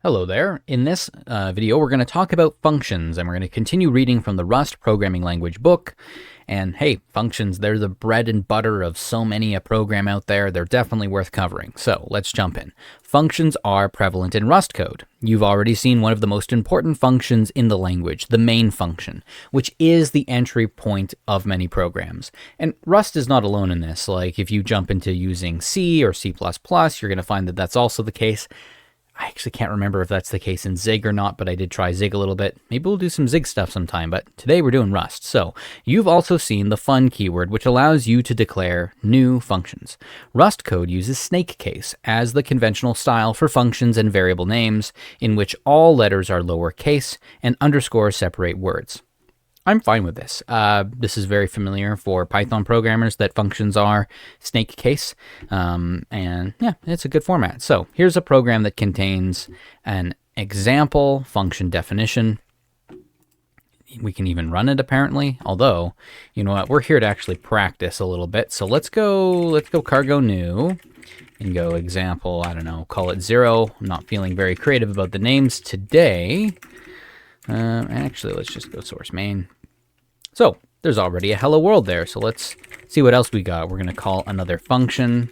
Hello there. In this video, we're going to talk about functions, and we're going to continue reading from the Rust programming language book. And hey, functions, they're the bread and butter of so many a program out there. They're definitely worth covering. So let's jump in. Functions are prevalent in Rust code. You've already seen one of the most important functions in the language, the main function, which is the entry point of many programs. And Rust is not alone in this. Like if you jump into using C or C++, you're going to find that that's also the case. I actually can't remember if that's the case in Zig or not, but I did try Zig a little bit. Maybe we'll do some Zig stuff sometime, but today we're doing Rust. So you've also seen the fun keyword, which allows you to declare new functions. Rust code uses snake case as the conventional style for functions and variable names, in which all letters are lowercase and underscores separate words. I'm fine with this. This is very familiar for Python programmers that functions are snake case. And yeah, it's a good format. So here's a program that contains an example function definition. We can even run it apparently, although, you know what, we're here to actually practice a little bit. So let's go cargo new and go example, I don't know, call it 0. I'm not feeling very creative about the names today. Actually, let's just go source main. So there's already a hello world there. So let's see what else we got. We're going to call another function.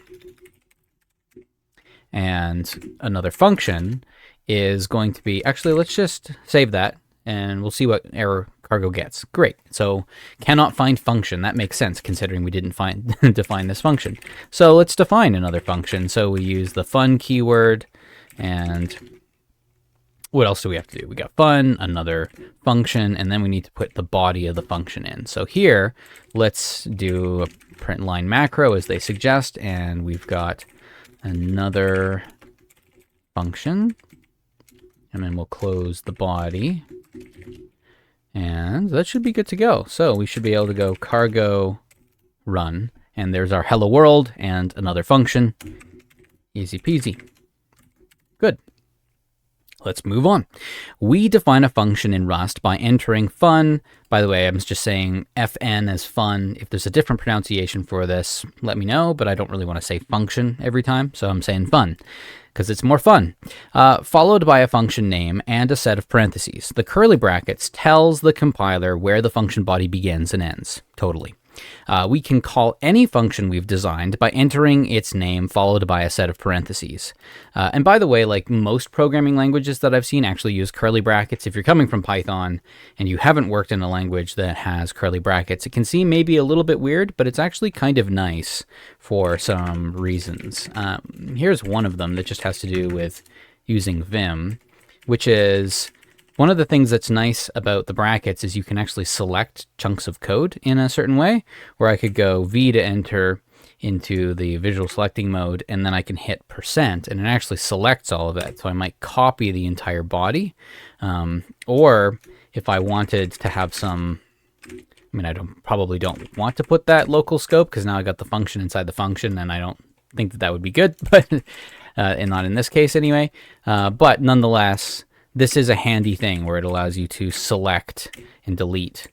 And another function is going to be, actually, let's just save that and we'll see what error cargo gets. Great. So cannot find function. That makes sense considering we didn't define this function. So let's define another function. So we use the fun keyword, and what else do we have to do? We got fun, another function, and then we need to put the body of the function in. So here, let's do a print line macro as they suggest, and we've got another function, and then we'll close the body, and that should be good to go. So we should be able to go cargo run, and there's our hello world and another function. Easy peasy. Good. Let's move on. We define a function in Rust by entering fun. By the way, I'm just saying fn as fun. If there's a different pronunciation for this, let me know, but I don't really want to say function every time, so I'm saying fun because it's more fun. Followed by a function name and a set of parentheses. The curly brackets tells the compiler where the function body begins and ends. Totally. We can call any function we've designed by entering its name followed by a set of parentheses. And by the way, like most programming languages that I've seen actually use curly brackets. If you're coming from Python and you haven't worked in a language that has curly brackets, it can seem maybe a little bit weird, but it's actually kind of nice for some reasons. Here's one of them that just has to do with using Vim, which is one of the things that's nice about the brackets is you can actually select chunks of code in a certain way, where I could go V to enter into the visual selecting mode, and then I can hit % and it actually selects all of that. So I might copy the entire body, or if I wanted to have some, I mean, I probably don't want to put that local scope because now I got the function inside the function, and I don't think that would be good, but and not in this case anyway. But nonetheless, this is a handy thing where it allows you to select and delete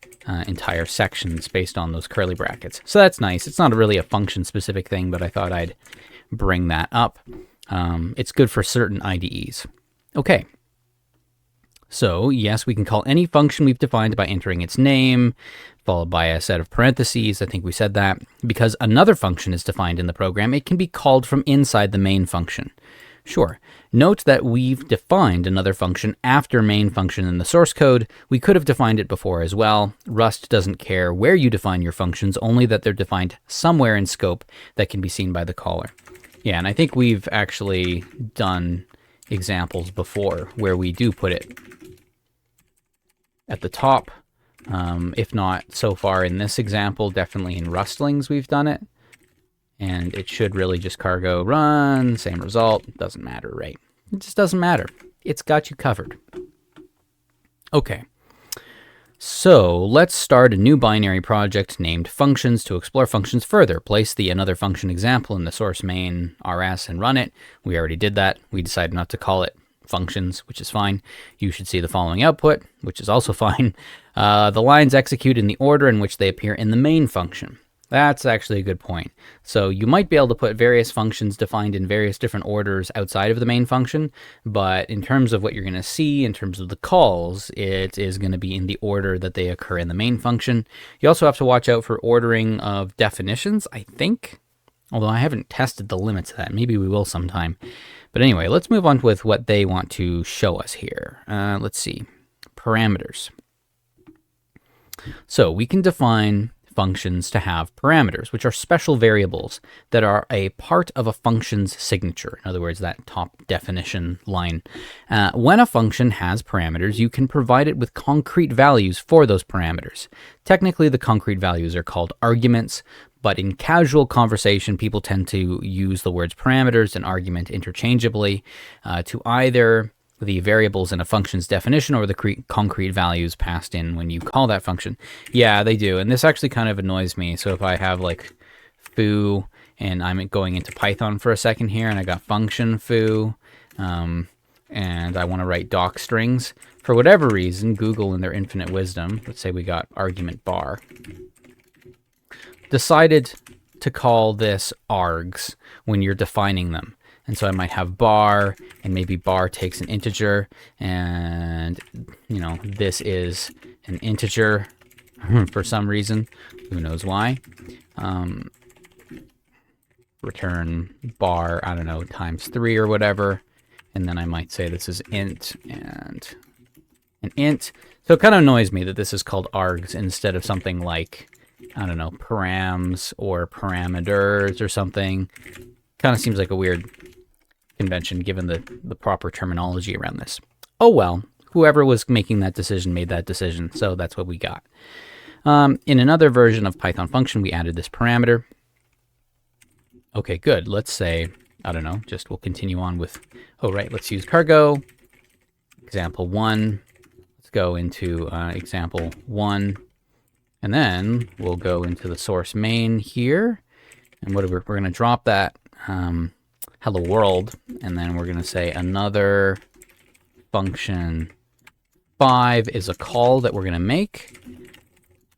entire sections based on those curly brackets. So that's nice. It's not really a function-specific thing, but I thought I'd bring that up. It's good for certain IDEs. Okay. So yes, we can call any function we've defined by entering its name, followed by a set of parentheses. I think we said that. Because another function is defined in the program, it can be called from inside the main function. Sure. Note that we've defined another function after main function in the source code. We could have defined it before as well. Rust doesn't care where you define your functions, only that they're defined somewhere in scope that can be seen by the caller. Yeah, and I think we've actually done examples before where we do put it at the top. If not so far in this example, definitely in Rustlings we've done it. And it should really just cargo run, same result. Doesn't matter, right? It just doesn't matter. It's got you covered. Okay. So let's start a new binary project named functions to explore functions further. Place the another function example in the source main rs and run it. We already did that. We decided not to call it functions, which is fine. You should see the following output, which is also fine. The lines execute in the order in which they appear in the main function. That's actually a good point. So you might be able to put various functions defined in various different orders outside of the main function, but in terms of what you're going to see, in terms of the calls, it is going to be in the order that they occur in the main function. You also have to watch out for ordering of definitions, I think, although I haven't tested the limits of that. Maybe we will sometime. But anyway, let's move on with what they want to show us here. Let's see. Parameters. So we can define functions to have parameters, which are special variables that are a part of a function's signature. In other words, that top definition line. When a function has parameters, you can provide it with concrete values for those parameters. Technically, the concrete values are called arguments, but in casual conversation, people tend to use the words parameters and argument interchangeably to either the variables in a function's definition or the concrete values passed in when you call that function. Yeah, they do. And this actually kind of annoys me. So if I have like foo and I'm going into Python for a second here and I got function foo and I want to write doc strings, for whatever reason, Google in their infinite wisdom, let's say we got argument bar, decided to call this args when you're defining them. And so I might have bar, and maybe bar takes an integer, and, you know, this is an integer for some reason. Who knows why? Return bar, I don't know, times 3 or whatever. And then I might say this is int and an int. So it kind of annoys me that this is called args instead of something like, I don't know, params or parameters or something. Kind of seems like a weird convention given the proper terminology around this. Oh well, whoever was making that decision made that decision, so that's what we got. In another version of Python function, we added this parameter. Okay, good. Let's say, I don't know, just we'll continue on with, oh right, let's use cargo. Example 1. Let's go into example 1. And then we'll go into the source main here. And what we're going to drop that hello world, and then we're going to say another function 5 is a call that we're going to make.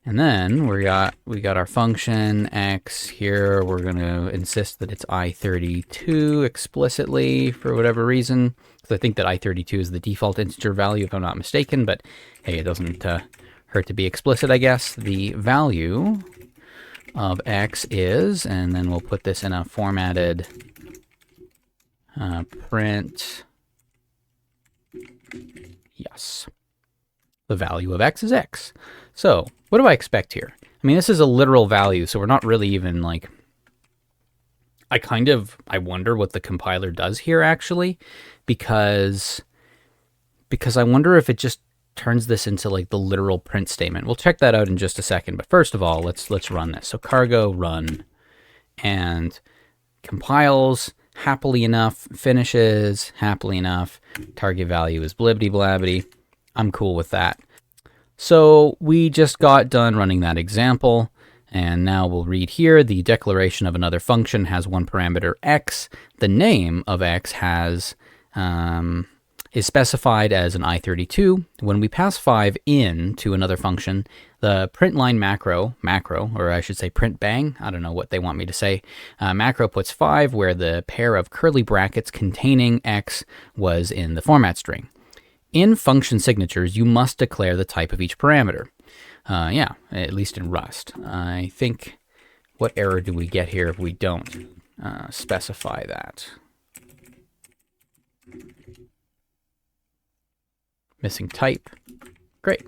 And then we got our function x here. We're going to insist that it's i32 explicitly for whatever reason, because I think that i32 is the default integer value if I'm not mistaken, but hey, it doesn't hurt to be explicit, I guess. The value of x is, and then we'll put this in a formatted print, yes, the value of x is x. So what do I expect here? I mean, this is a literal value, so we're not really even like, I wonder what the compiler does here actually, because I wonder if it just turns this into like the literal print statement. We'll check that out in just a second, but first of all, let's run this. So cargo run, and compiles happily enough, finishes happily enough, target value is blibbity blabbity. I'm cool with that. So we just got done running that example, and now we'll read here, the declaration of another function has one parameter x. The name of x is specified as an i32. When we pass 5 in to another function, the print line macro, or I should say print bang, I don't know what they want me to say, macro puts 5 where the pair of curly brackets containing x was in the format string. In function signatures, you must declare the type of each parameter. Yeah, at least in Rust. I think, what error do we get here if we don't specify that? Missing type. Great.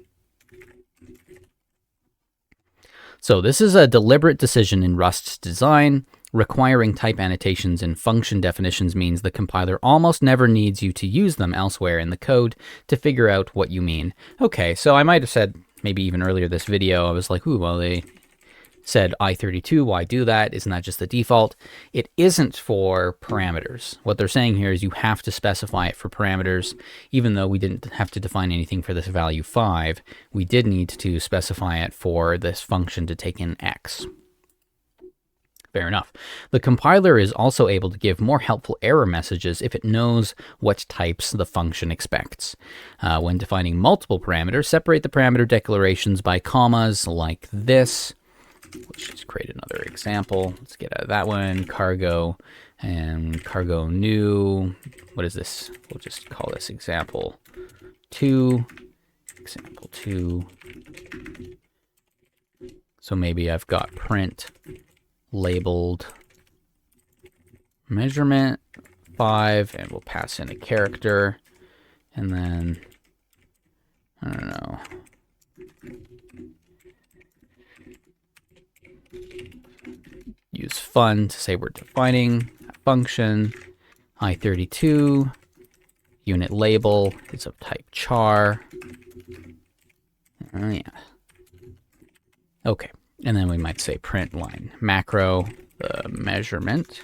So this is a deliberate decision in Rust's design. Requiring type annotations in function definitions means the compiler almost never needs you to use them elsewhere in the code to figure out what you mean. Okay, so I might have said, maybe even earlier this video, I was like, ooh, well, they said i32, why do that? Isn't that just the default? It isn't for parameters. What they're saying here is you have to specify it for parameters. Even though we didn't have to define anything for this value 5, we did need to specify it for this function to take in x. Fair enough. The compiler is also able to give more helpful error messages if it knows what types the function expects. When defining multiple parameters, separate the parameter declarations by commas like this. let's just create another example. Let's get out of that one. Cargo and cargo new. What is this? We'll just call this example 2. Example 2. So maybe I've got print labeled measurement 5, and we'll pass in a character, and then I don't know. Use fun to say we're defining a function. I32 unit label is of type char. Oh yeah. Okay, and then we might say print line macro, the measurement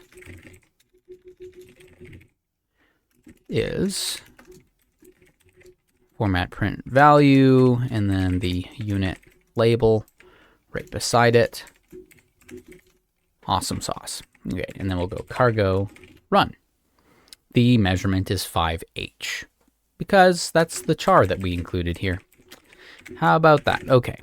is format print value, and then the unit label right beside it. Awesome sauce. Okay, and then we'll go cargo run. The measurement is 5H because that's the char that we included here. How about that? Okay.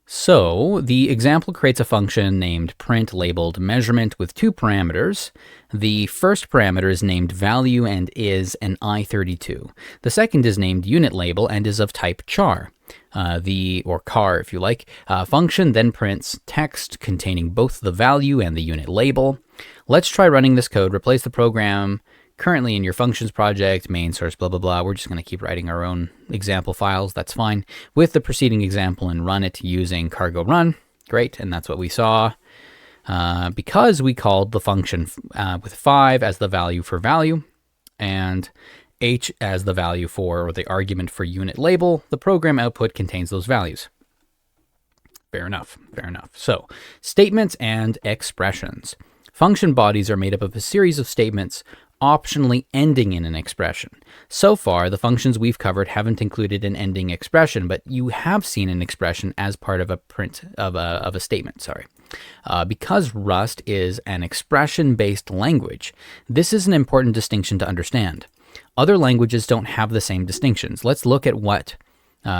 So the example creates a function named print labeled measurement with 2 parameters. The first parameter is named value and is an I32. The second is named unit label and is of type char. Or char if you like, function then prints text containing both the value and the unit label. Let's try running this code. Replace the program currently in your functions project, main source, blah, blah, blah. We're just going to keep writing our own example files. That's fine. With the preceding example and run it using cargo run. Great. And that's what we saw. Because we called the function with 5 as the value for value and H as the value for, or the argument for unit label, the program output contains those values. Fair enough. Fair enough. So statements and expressions. Function bodies are made up of a series of statements optionally ending in an expression. So far, the functions we've covered haven't included an ending expression, but you have seen an expression as part of a print of a statement. Sorry. Because Rust is an expression-based language, this is an important distinction to understand. Other languages don't have the same distinctions. Let's look at what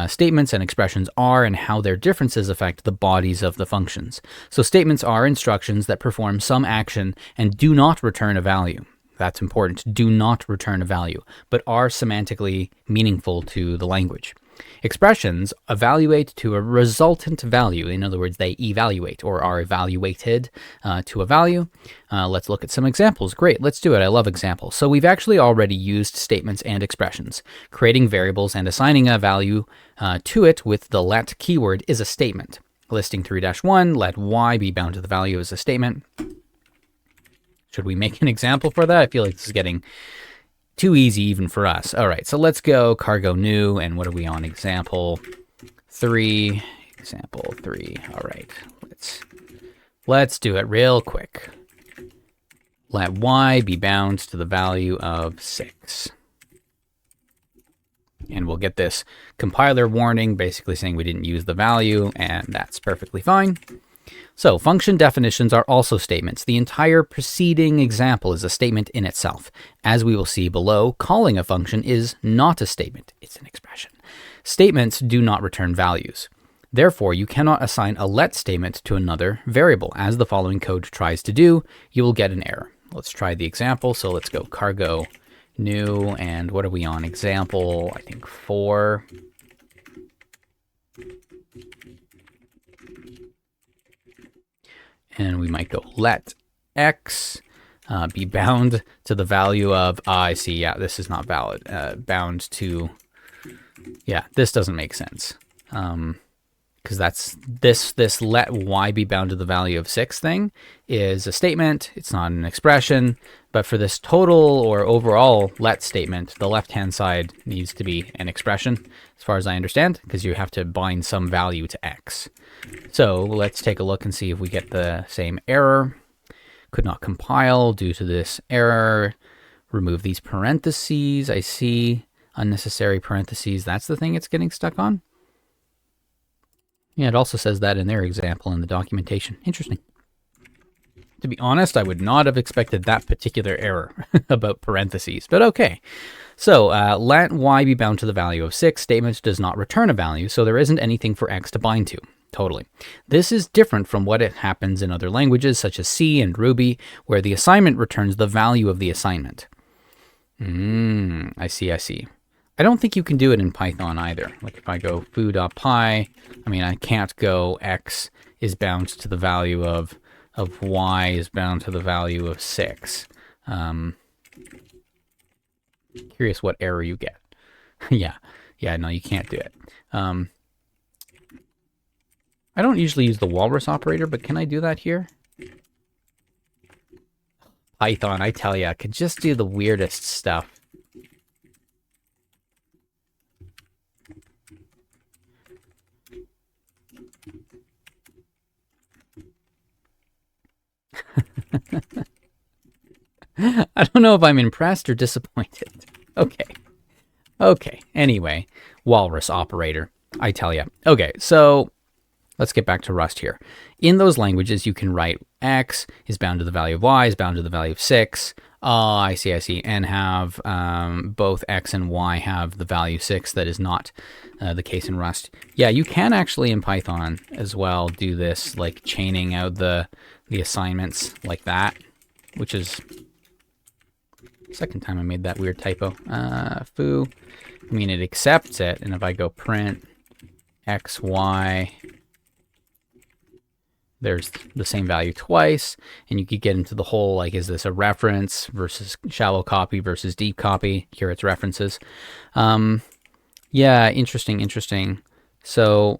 statements and expressions are and how their differences affect the bodies of the functions. So statements are instructions that perform some action and do not return a value. That's important. Do not return a value, but are semantically meaningful to the language. Expressions evaluate to a resultant value. In other words, they evaluate or are evaluated to a value. Let's look at some examples. Great, let's do it. I love examples. So we've actually already used statements and expressions. Creating variables and assigning a value to it with the let keyword is a statement. Listing 3-1, let y be bound to the value is a statement. Should we make an example for that? I feel like this is getting too easy even for us. All right, so let's go cargo new, and what are we on? Example 3. Example 3. All right, let's do it real quick. Let y be bound to the value of 6. And we'll get this compiler warning basically saying we didn't use the value, and that's perfectly fine. So function definitions are also statements. The entire preceding example is a statement in itself. As we will see below, calling a function is not a statement. It's an expression. Statements do not return values. Therefore, you cannot assign a let statement to another variable. As the following code tries to do, you will get an error. Let's try the example. So let's go cargo new, and what are we on? Example, I think 4. And we might go let x be bound to the value of, I see, yeah, this is not valid. Bound to, yeah, this doesn't make sense. Because that's this let y be bound to the value of 6 thing is a statement. It's not an expression. But for this total or overall let statement, the left-hand side needs to be an expression, as far as I understand, because you have to bind some value to x. So let's take a look and see if we get the same error. Could not compile due to this error. Remove these parentheses. I see unnecessary parentheses. That's the thing it's getting stuck on. Yeah, it also says that in their example in the documentation. Interesting. To be honest, I would not have expected that particular error about parentheses, but okay. So let y be bound to the value of 6 statement does not return a value, so there isn't anything for x to bind to. Totally. This is different from what it happens in other languages such as C and Ruby, where the assignment returns the value of the assignment. I see. I don't think you can do it in Python either. Like if I go foo.py, I mean, I can't go x is bound to the value of y is bound to the value of 6. Curious what error you get. Yeah, no, you can't do it. I don't usually use the walrus operator, but can I do that here? Python, I tell ya, could just do the weirdest stuff. I don't know if I'm impressed or disappointed. Okay. Anyway, walrus operator, I tell ya. Okay, so let's get back to Rust here. In those languages, you can write x is bound to the value of y is bound to the value of 6. I see. And have both x and y have the value 6. That is not the case in Rust. Yeah, you can actually in Python as well do this, like chaining out the assignments like that, which is the second time I made that weird typo. Foo. I mean, it accepts it, and if I go print x, y, there's the same value twice, and you could get into the whole, like, is this a reference versus shallow copy versus deep copy? Here it's references. Yeah, interesting. So,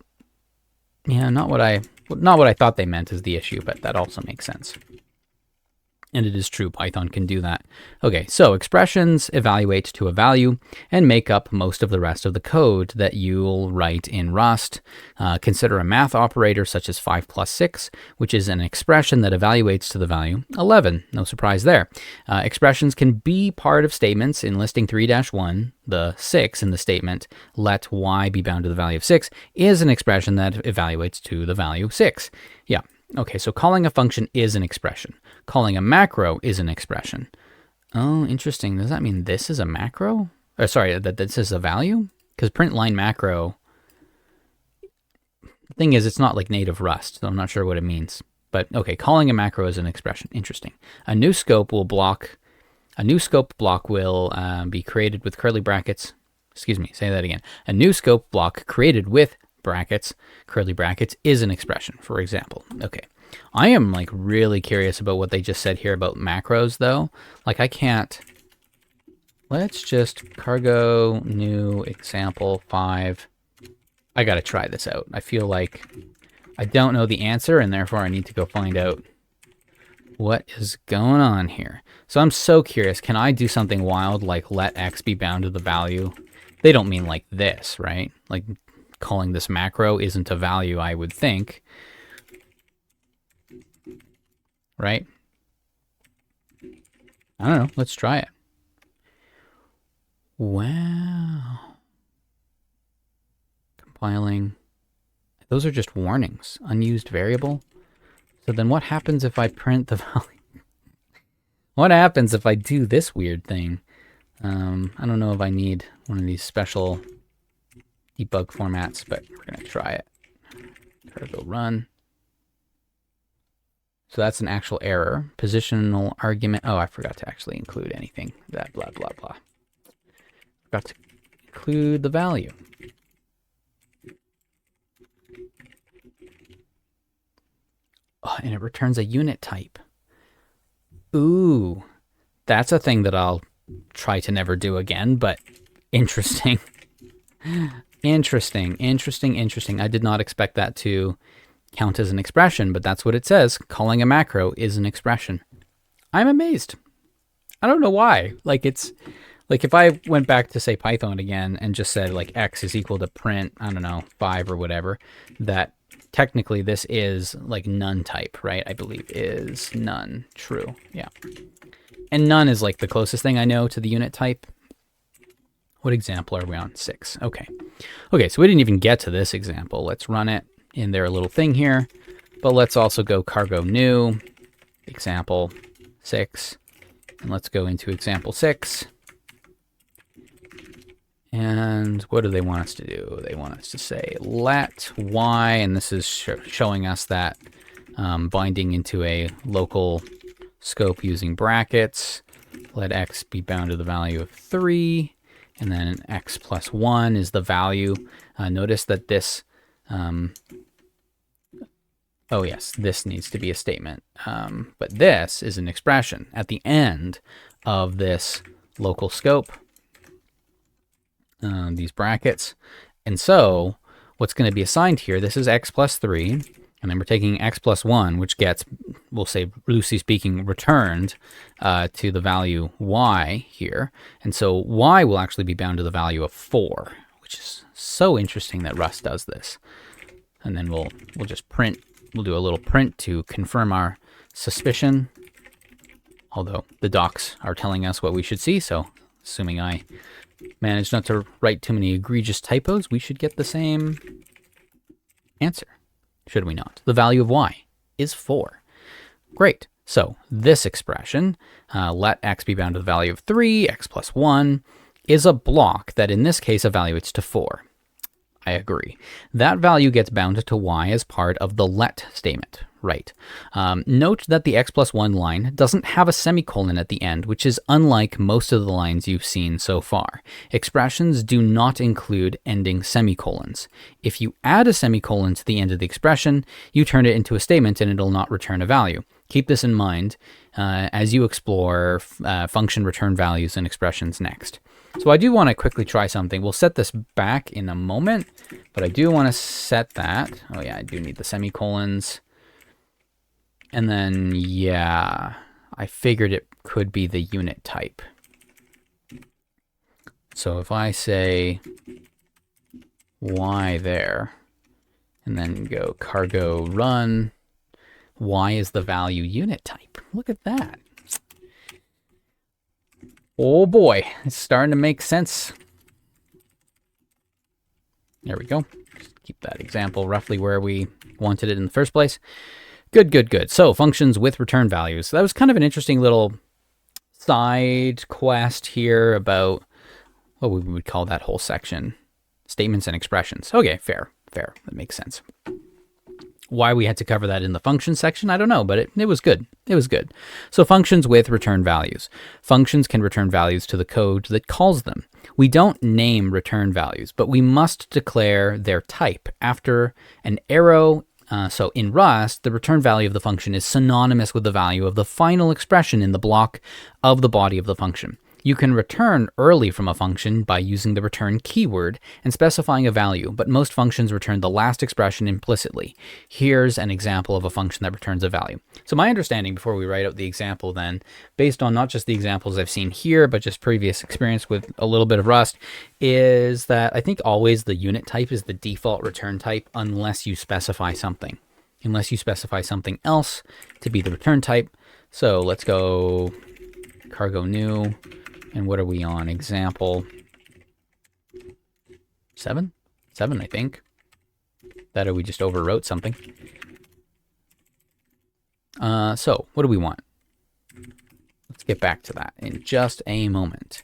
yeah, not what I thought they meant is the issue, but that also makes sense. And it is true, Python can do that. Okay, so expressions evaluate to a value and make up most of the rest of the code that you'll write in Rust. Consider a math operator such as 5 plus 6, which is an expression that evaluates to the value 11. No surprise there. Expressions can be part of statements. In listing 3-1, the 6 in the statement, let y be bound to the value of 6, is an expression that evaluates to the value 6. Yeah. Okay, so calling a function is an expression. Calling a macro is an expression. Oh, interesting. Does that mean this is a macro? Or sorry, that this is a value? Because print line macro, the thing is, it's not like native Rust, so I'm not sure what it means. But okay, calling a macro is an expression. Interesting. A new scope block will be created with curly brackets. Excuse me, say that again. A new scope block created with brackets, curly brackets, is an expression, for example. Okay. I am like really curious about what they just said here about macros though. Like I can't, let's just cargo new example 5. I got to try this out. I feel like I don't know the answer and therefore I need to go find out what is going on here. So I'm so curious. Can I do something wild like let x be bound to the value? They don't mean like this, right? Like calling this macro isn't a value, I would think. Right? I don't know. Let's try it. Wow. Compiling. Those are just warnings. Unused variable. So then what happens if I print the value? What happens if I do this weird thing? I don't know if I need one of these special debug formats, but we're going to try it. Cargo run. So that's an actual error. Positional argument. Oh, I forgot to actually include anything. That blah, blah, blah. Forgot to include the value. Oh, and it returns a unit type. Ooh, that's a thing that I'll try to never do again, but interesting. Interesting. I did not expect that to count as an expression, but that's what it says. Calling a macro is an expression. I'm amazed. I don't know why. Like it's like if I went back to say Python again and just said like x is equal to print, I don't know, 5 or whatever, that technically this is like none type, right? I believe is none true. Yeah. And none is like the closest thing I know to the unit type. What example are we on? 6. Okay. Okay, so we didn't even get to this example. Let's run it in their little thing here. But let's also go cargo new, example 6. And let's go into example 6. And what do they want us to do? They want us to say let y, and this is showing us that binding into a local scope using brackets. Let x be bound to the value of 3, and then x plus 1 is the value. Notice that this, oh yes, this needs to be a statement. But this is an expression at the end of this local scope, these brackets. And so what's going to be assigned here, this is x plus 3, and then we're taking x plus 1, which gets, we'll say, loosely speaking, returned to the value y here. And so y will actually be bound to the value of 4, which is so interesting that Rust does this. And then we'll just print, we'll do a little print to confirm our suspicion, although the docs are telling us what we should see, so assuming I manage not to write too many egregious typos, we should get the same answer, should we not? The value of y is 4. Great. So this expression, let x be bound to the value of 3, x plus 1, is a block that in this case evaluates to 4. I agree. That value gets bound to y as part of the let statement, right? Note that the x plus 1 line doesn't have a semicolon at the end, which is unlike most of the lines you've seen so far. Expressions do not include ending semicolons. If you add a semicolon to the end of the expression, you turn it into a statement and it'll not return a value. Keep this in mind as you explore function return values and expressions next. So I do want to quickly try something. We'll set this back in a moment, but I do want to set that. Oh yeah, I do need the semicolons. And then, yeah, I figured it could be the unit type. So if I say y there, and then go cargo run, y is the value unit type. Look at that. Oh boy, it's starting to make sense. There we go. Just keep that example roughly where we wanted it in the first place. Good, good, good. So functions with return values. So that was kind of an interesting little side quest here about what we would call that whole section. Statements and expressions. Okay, fair. That makes sense. Why we had to cover that in the function section, I don't know, but it was good. It was good. So functions with return values. Functions can return values to the code that calls them. We don't name return values, but we must declare their type after an arrow. So in Rust, the return value of the function is synonymous with the value of the final expression in the block of the body of the function. You can return early from a function by using the return keyword and specifying a value, but most functions return the last expression implicitly. Here's an example of a function that returns a value. So my understanding before we write out the example then, based on not just the examples I've seen here, but just previous experience with a little bit of Rust, is that I think always the unit type is the default return type unless you specify something. Unless you specify something else to be the return type. So let's go cargo new. And what are we on? Example 7? 7, I think. That or we just overwrote something. So what do we want? Let's get back to that in just a moment.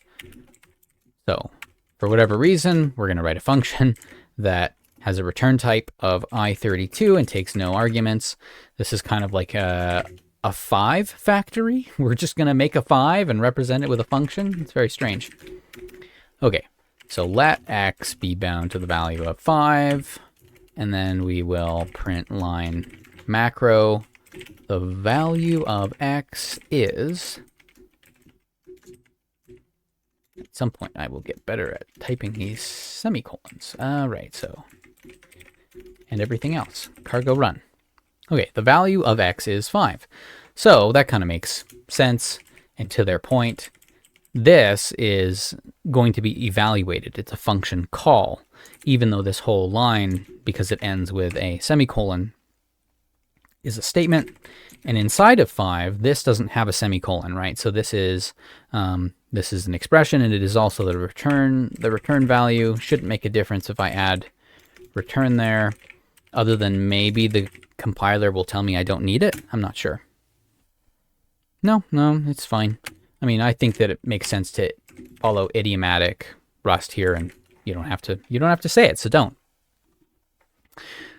So for whatever reason, we're going to write a function that has a return type of i32 and takes no arguments. This is kind of like a 5 factory. We're just going to make a 5 and represent it with a function. It's very strange. Okay, so let x be bound to the value of 5, and then we will print line macro. The value of x is... At some point I will get better at typing these semicolons. Right, so... And everything else. Cargo run. Okay, the value of x is 5. So that kind of makes sense. And to their point, this is going to be evaluated. It's a function call, even though this whole line, because it ends with a semicolon, is a statement. And inside of 5, this doesn't have a semicolon, right? So this is an expression, and it is also the return value. Shouldn't make a difference if I add return there, other than maybe the compiler will tell me I don't need it. I'm not sure. No, it's fine. I mean, I think that it makes sense to follow idiomatic Rust here and You don't have to say it, so don't.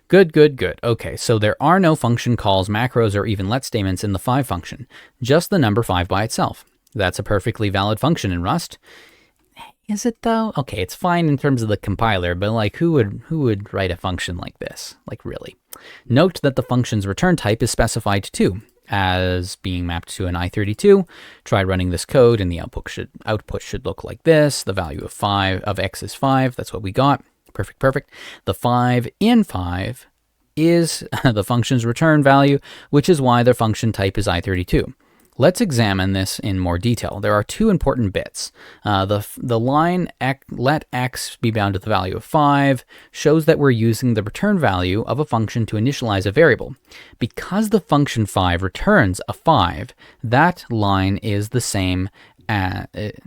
Good, good, good. Okay, so there are no function calls, macros, or even let statements in the 5 function, just the number 5 by itself. That's a perfectly valid function in Rust. Is it though? Okay, it's fine in terms of the compiler, but like who would write a function like this? Like really? Note that the function's return type is specified too, as being mapped to an i32. Try running this code and the output should look like this. The value of x is 5. That's what we got. Perfect, perfect. The 5 in 5 is the function's return value, which is why their function type is i32. Let's examine this in more detail. There are 2 important bits. The line let x be bound to the value of 5 shows that we're using the return value of a function to initialize a variable. Because the function 5 returns a 5, that line is the same as the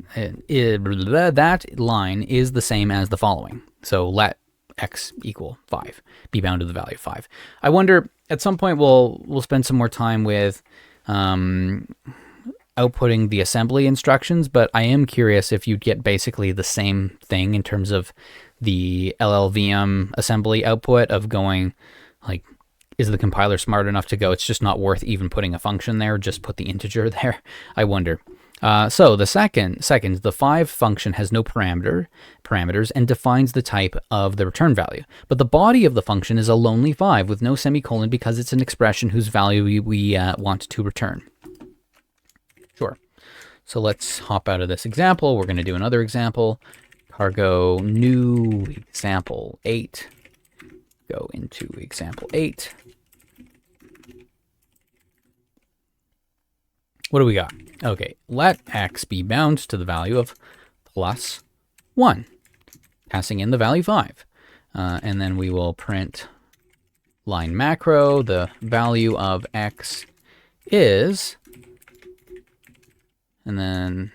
following. So let x equal 5 be bound to the value of 5. I wonder, at some point we'll spend some more time with outputting the assembly instructions, but I am curious if you'd get basically the same thing in terms of the LLVM assembly output of going, like, is the compiler smart enough to go, it's just not worth even putting a function there, just put the integer there? I wonder. So the second, the 5 function has no parameters and defines the type of the return value. But the body of the function is a lonely 5 with no semicolon because it's an expression whose value we want to return. Sure. So let's hop out of this example. We're going to do another example. Cargo new example 8. Go into example 8. What do we got? Okay, let x be bound to the value of plus 1, passing in the value 5. And then we will print line macro. The value of x is, and then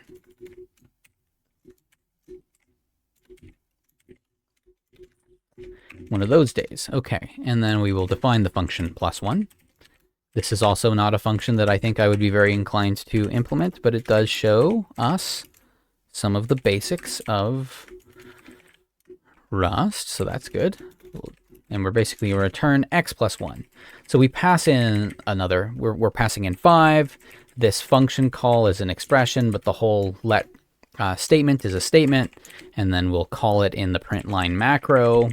one of those days. Okay, and then we will define the function plus 1. This is also not a function that I think I would be very inclined to implement, but it does show us some of the basics of Rust, so that's good. And we're basically going to return x plus 1. So we pass in another, we're passing in 5. This function call is an expression, but the whole let statement is a statement, and then we'll call it in the print line macro.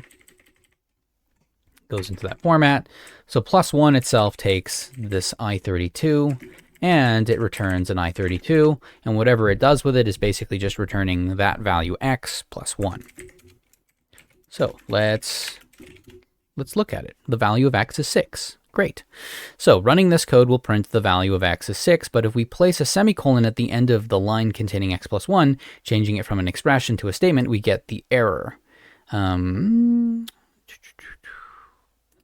Goes into that format. So plus 1 itself takes this i32 and it returns an i32, and whatever it does with it is basically just returning that value x plus 1. So let's look at it. The value of x is 6. Great. So running this code will print the value of x is 6, but if we place a semicolon at the end of the line containing x plus 1, changing it from an expression to a statement, we get the error.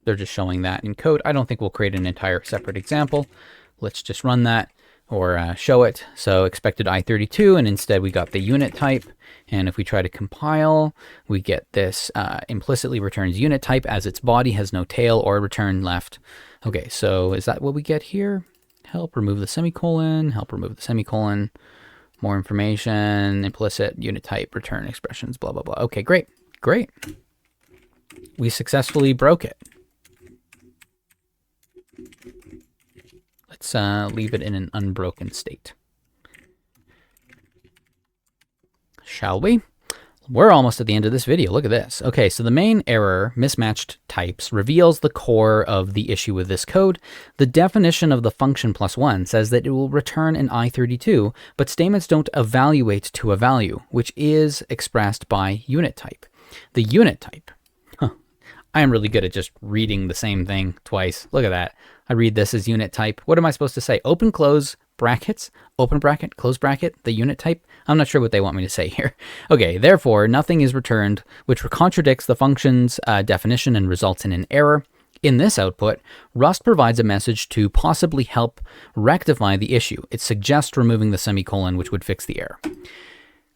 They're just showing that in code. I don't think we'll create an entire separate example. Let's just run that or show it. So expected i32, and instead we got the unit type. And if we try to compile, we get this implicitly returns unit type as its body has no tail or return left. Okay, so is that what we get here? Help remove the semicolon, help remove the semicolon, more information, implicit unit type, return expressions, blah, blah, blah. Okay, great, great. We successfully broke it. Let's leave it in an unbroken state. Shall we? We're almost at the end of this video. Look at this. Okay, so the main error, mismatched types, reveals the core of the issue with this code. The definition of the function plus 1 says that it will return an i32, but statements don't evaluate to a value, which is expressed by unit type. The unit type. I am really good at just reading the same thing twice. Look at that. I read this as unit type. What am I supposed to say? Open, close, brackets, open bracket, close bracket, the unit type? I'm not sure what they want me to say here. Okay, therefore, nothing is returned, which contradicts the function's definition and results in an error. In this output, Rust provides a message to possibly help rectify the issue. It suggests removing the semicolon, which would fix the error.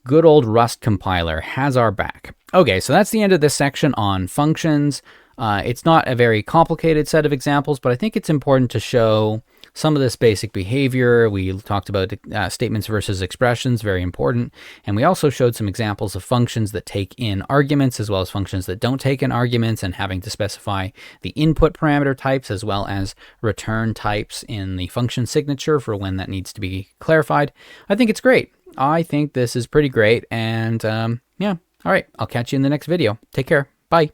Good old Rust compiler has our back. Okay, so that's the end of this section on functions. It's not a very complicated set of examples, but I think it's important to show some of this basic behavior. We talked about statements versus expressions, very important. And we also showed some examples of functions that take in arguments as well as functions that don't take in arguments, and having to specify the input parameter types as well as return types in the function signature for when that needs to be clarified. I think it's great. I think this is pretty great. And yeah, all right, I'll catch you in the next video. Take care. Bye.